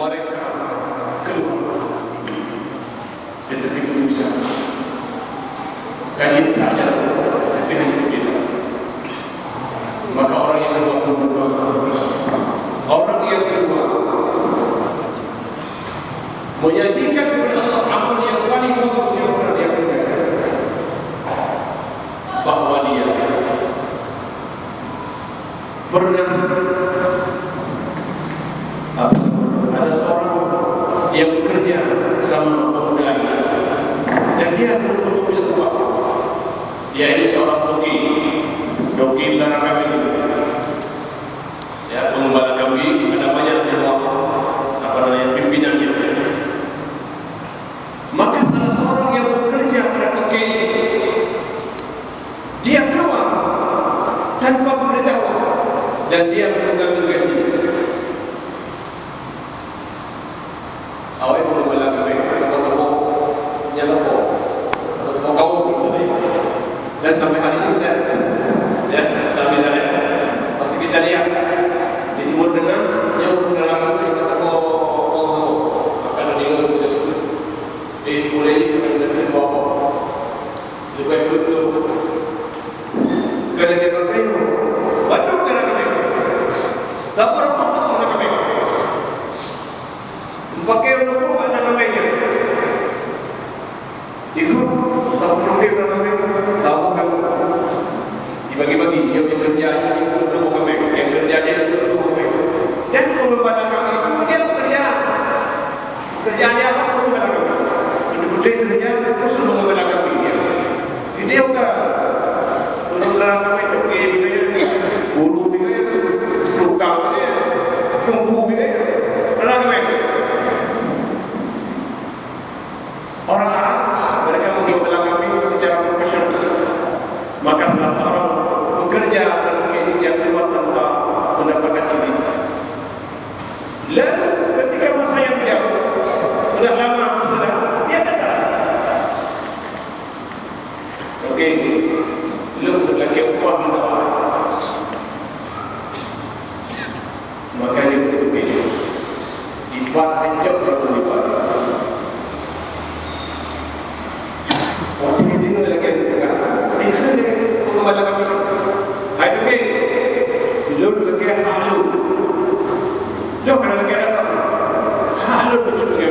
mereka keluar dari tepi Indonesia. Kajian saja, tapi hanya kita. Maka orang yang berdoa, orang yang berdoa menyajikan kepada Allah amal yang paling bagus yang pernah dia kerjakan, bahwa dia pernah ada seorang yang bekerja sama pemuda ini, dan dia belum punya uang. Dia ini seorang doki belarang kambing. Ya, pengembala kambing, ada banyak pimpinannya. Maka salah seorang yang bekerja pada doki ini, dia keluar tanpa pemberitahuan dan dia mengambil gaji. Awak pengembala kambing, sama-sama nyalapo, sama-sama kau. Dan sampai hari ini sampai hari masih kita lihat di Timur Tengah yang menerangkan kita tahu akan ada di mulai dari bawah lebih betul kerana dia pakai batu kerana dia sabar apa kerana dia pakai untuk apa namanya itu sabar dia kerana sabar dibagi-bagi, yang kerjanya itu dua kambing, yang kerjanya itu dua kambing. Dan pengembala kambing itu dia bekerja. Kerjaannya apa? Pengembala kambing. Betul-betul kerja khusus pengembala kambing dia. Dia bukan pengembala kambing itu begini, bulu begini, tukang begini, tungku begini, kambing. Orang Arab mereka mengembala kambing secara profesional. Maka salah seorang bekerja dan dia keluar tanpa mendapatkan ini. Lalu ketika masa yang jauh, sudah lama dia datang. Okey, lu lagi upah mendoa. Maka dia betul-betul ibadah hancur kalau ibadah. Waktu ini lagi pengembala kami. Hai tu lu lagi halu. Lu kena lagi ada halu betul lagi.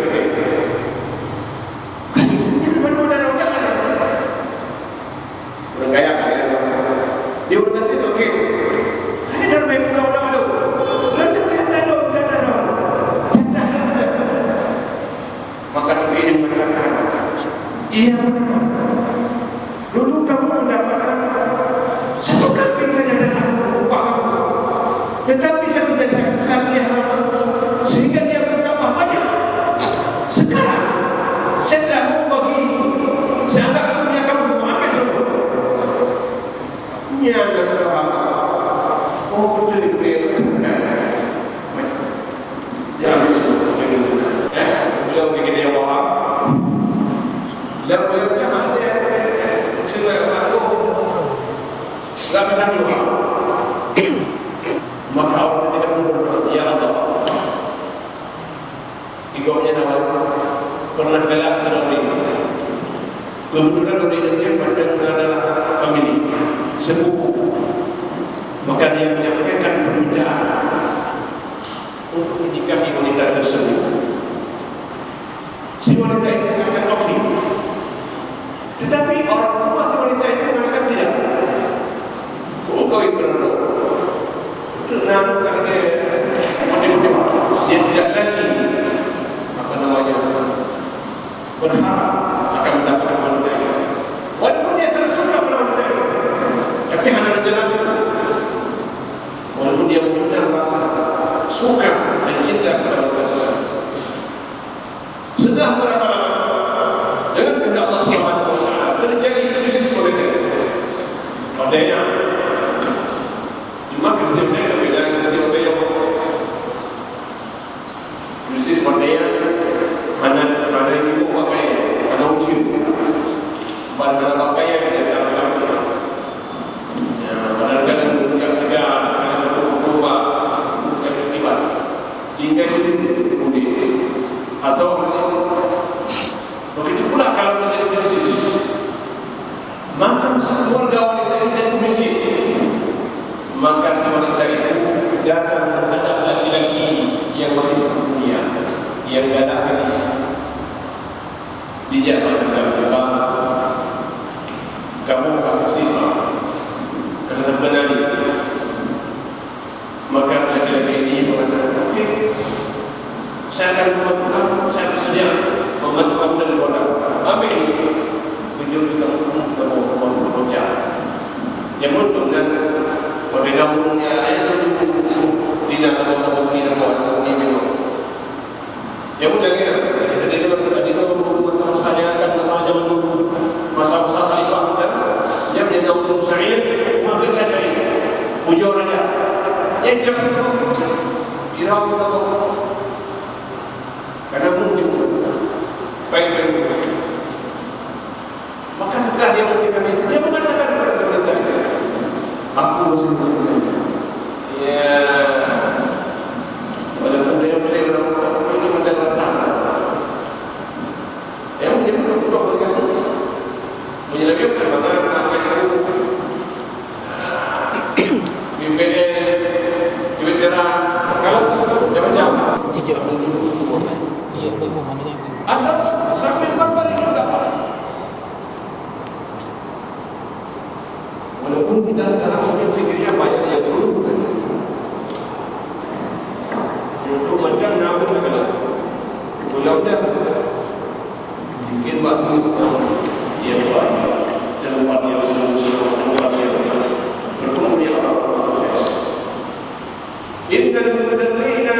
Mana ada orang lain. Orang kaya. Dia udah sih okey. Hai dah main orang tu. Lalu kita ada. Maka ini mengatakan, iya benar. Dulu kamu mendapatkan satu kambing saja dan upah kamu, tetapi saya pelihara terus sehingga dia bertambah banyak. Sekarang saya telah mau bagi, saya anggap punya kamu semua, ambil semua. Ini anda berapa? Oh betul itu ya ambil semua. Beliau bikin dia paham. Lalu beliau ada. Tak bisa keluar. Maka orang tidak berdoa, ya Allah. Igornya nama pernah galak saudara ini. Kebetulan orang ini adalah family sepupu. Maka dia menyampaikan permintaan untuk menikahi wanita tersebut. Si wanita itu mengatakan okey. Tetapi orang tua si wanita itu mengatakan tidak. Kau itu berdoa. Kenapa? Karena dia tidak lagi apa namanya berharap akan mendapatkan wanita itu. Walaupun dia sangat suka pada wanita itu, tapi hanya ada jalan. Walaupun dia mempunyai rasa suka dan cinta kepada wanita tersebut. Setelah berapa lama dengan kehendak Allah Subhanahu Wa Taala terjadi krisis politik. Padanya cuma krisis politik berbeda dengan krisis politik. Krisis politik mana ini bukan pakai, mana uji, mana pakai yang tidak ada. Ya, mana kan dunia Afrika, mana berubah, bukan tiba. Tinggal di Dia mengatakan kamu akan bersifat kerana benar itu. Maka laki-laki ini mengatakan, okey, saya akan membantu kamu, saya bersedia membantu kamu dari luar. Ambil ini, kunjung bisa kamu bekerja. Yang beruntung dan pada kampungnya ayah itu tidak tahu tidak tahu ini minum. Yang mudah kira, jadi itu masalah saya kan masalah zaman dulu, masalah Khalifah dan dia menjadi Abu Sa'id, maka Sa'id, ujung raja. Yang jangan lupa, kira kita tahu, karena mungkin baik-baik. Maka setelah dia memberikan itu, dia mengatakan kepada sekretari, aku masih bersama. Ya, walaupun dia boleh berapa ini mendengar sama. Yang menyebut untuk berkasih, menyelebihkan mana Facebook, BPS, Twitter, kalau jam-jam. Tidak dulu. Iya, belum mana. Anda sampai kapan juga? Walaupun kita sekarang mungkin pikirnya banyak yang dulu. Dulu macam nama adalah pulau-pulau mungkin waktu yang banyak dan waktu yang sebelum bertemu dia orang proses. Innal muttaqina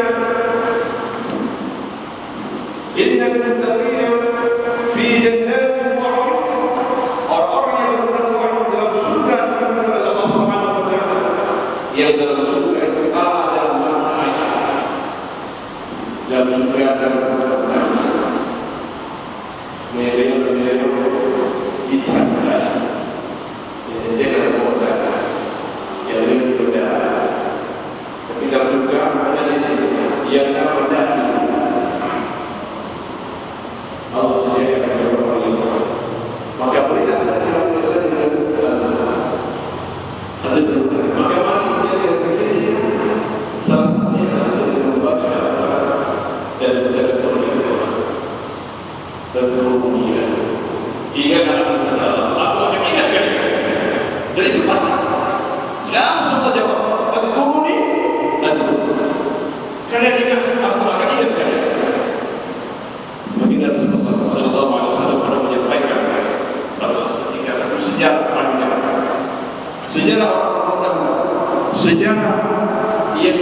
fi jannatin wa 'uyun. Orang-orang yang bertakwa dalam surga kepada Allah Subhanahu wa taala. Yang dalam surga itu ada mata air. Dalam surga ada mata air. Mereka ditangkap. Jangan bodoh. Jangan bodoh. Tapi dalam surga ada yang tak berdaya. Allah sediakan beberapa kali. Maka berikan ada bagaimana dia terjadi salah satunya adalah membaca dan menjaga Quran dan berunia. Ingat Allah, aku akan ingatkan. Dan itu pasti. Langsung saja jawab. Aku beruni, aku. Kalian ingat aku akan ingatkan. Baginda Rasulullah Sallallahu Alaihi Wasallam pernah menyampaikan harus ketika satu sejarah panjang, sejarah orang-orang dahulu, sejarah yang